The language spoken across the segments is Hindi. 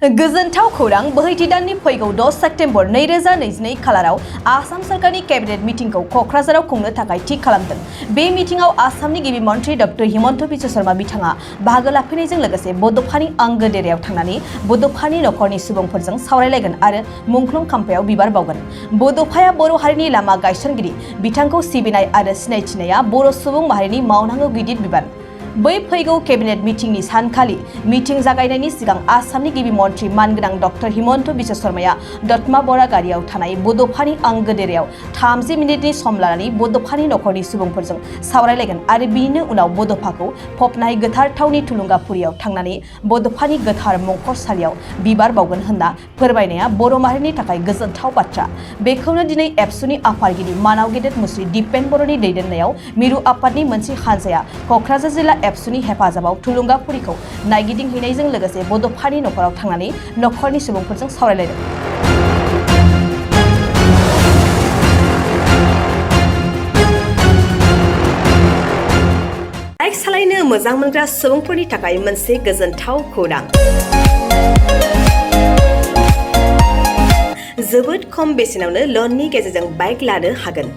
गोजोनथाव खौरां बोहैथि दाननि फैगौ 10 सेप्तेम्बर 2022 खालाराव आसाम सरकारनि केबिनेट मिटिंखौ क'क्राझाराव खुंनो थाखाय थि खालामदों। बे मिटिंआव आसामनि गिबि मन्थ्रि डक्टर हिमन्त बिश्व शर्मा बिथाङा बाहागो लाफैनायजों लोगोसे बड'फानि आंगो देरायाव थांनानै बड'फानि नखरनि सुबुंफोरजों सावरायलायगोन आरो मुंख्लं खाम्फायाव बिबार बावगोन। बड'फाया बर' हारिनि लामा गायसनगिरि बिथांखौ सिबिनाय आरो सिनायथिनाया बर' सुबुं माहारिनि मावनांगौ गिदिर बिबान। बै फैगौ केबिनेट मिटिंनि सानखालि मिटिं जागायनायनि सिगां आसामनि गिबि मन्थ्रि मानगोनां डक्टर हिमन्त बिश्व शर्माया दतमा बरागारियाव थानाय बड'फानि आंगो देरायाव 30 मिनिटनि सम लानानै बड'फानि नखरनि सुबुंफोरजों सावरायलायगोन आरो बिनि उनाव बड'फाखौ फबनाय गोथार थावनि थुलुंगाफुरियाव थांनानै बड'फानि गोथार मंखरसालियाव बिबार बावगोन होनना फोरमायनाया बर' माहारिनि थाखाय गोजोनथाव बाथ्रा। बेखौनो दिनै एबसुनि आफादगिरि मानाव गेदेर मुस्रि दिपेन बर'नि दैदेननायाव मिरु आफादनि मोनसे हानजाया क'क्राझार जिल्ला एबसुनि हेफाजाबाव थुलुंगाफुरिखौ नायगिदिंहैनायजों लोगोसे बड'फानि नखराव थांनानै नखरनि सुबुंफोरजों सावरायलायदों। बाइक सालायनो मोजां मोनग्रा सुबुंफोरनि थाखाय मोनसे गोजोनथाव खौरां। जोबोद खम बेसेनावनो लननि गेजेरजों बाइक लानो हागोन।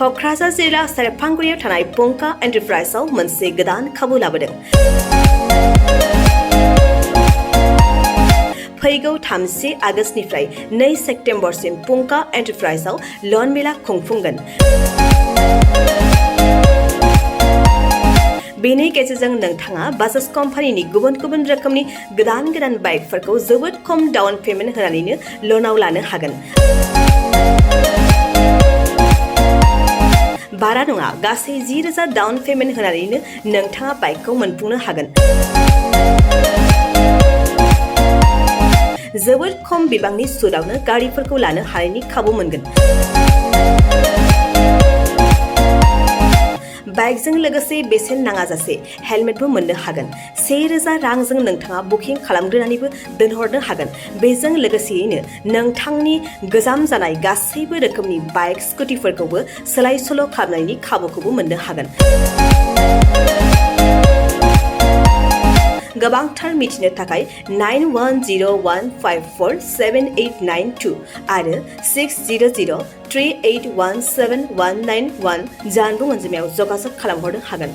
क'क्राझार जिल्ला सेरफांगुरियाव थानाय पंका एन्टारप्राइजआव मोनसे गोदान खाबु लाबोदों। फैगौ 30 आगस्तनिफ्राय 2 सेप्तेम्बरसिम पंका एन्टारप्राइजआव लन मेला खुंफुंगोन। बेनि गेजेरजों नोंथाङा बाजाज कम्पानिनि गुबुन गुबुन रोखोमनि गोदान बाइकफोरखौ जोबोद खम डाउन पेमेन्ट होनानैनो लनाव लानो हागोन। बारा नङा, गासै 10,000 डाउन पेमेन्ट होनानैनो नोंथाङा बाइकखौ मोनफुंनो हागोन। जोबोद खम बिबांनि सुदआवनो गारिफोरखौ लानो हानायनि खाबु मोनगोन। बाइकजों लोगोसे बेसेन नाङाजासे हेलमेटबो मोननो हागोन। 1,000 रांजों नोंथाङा बुकिं खालामग्रोनानैबो दोनहरनो हागोन। बेजों लोगोसेयैनो नोंथांनि गोजाम जानाय गासैबो रोखोमनि बाइक स्कुटिफोरखौबो सोलाय सोल' खालामनायनि खाबुखौबो मोननो हागोन। गोबांथार मिथिनो थाखाय 9101547892 आरो 60038171991 जानबुं अनजिमायाव जगाजग खालामहरनो हागोन।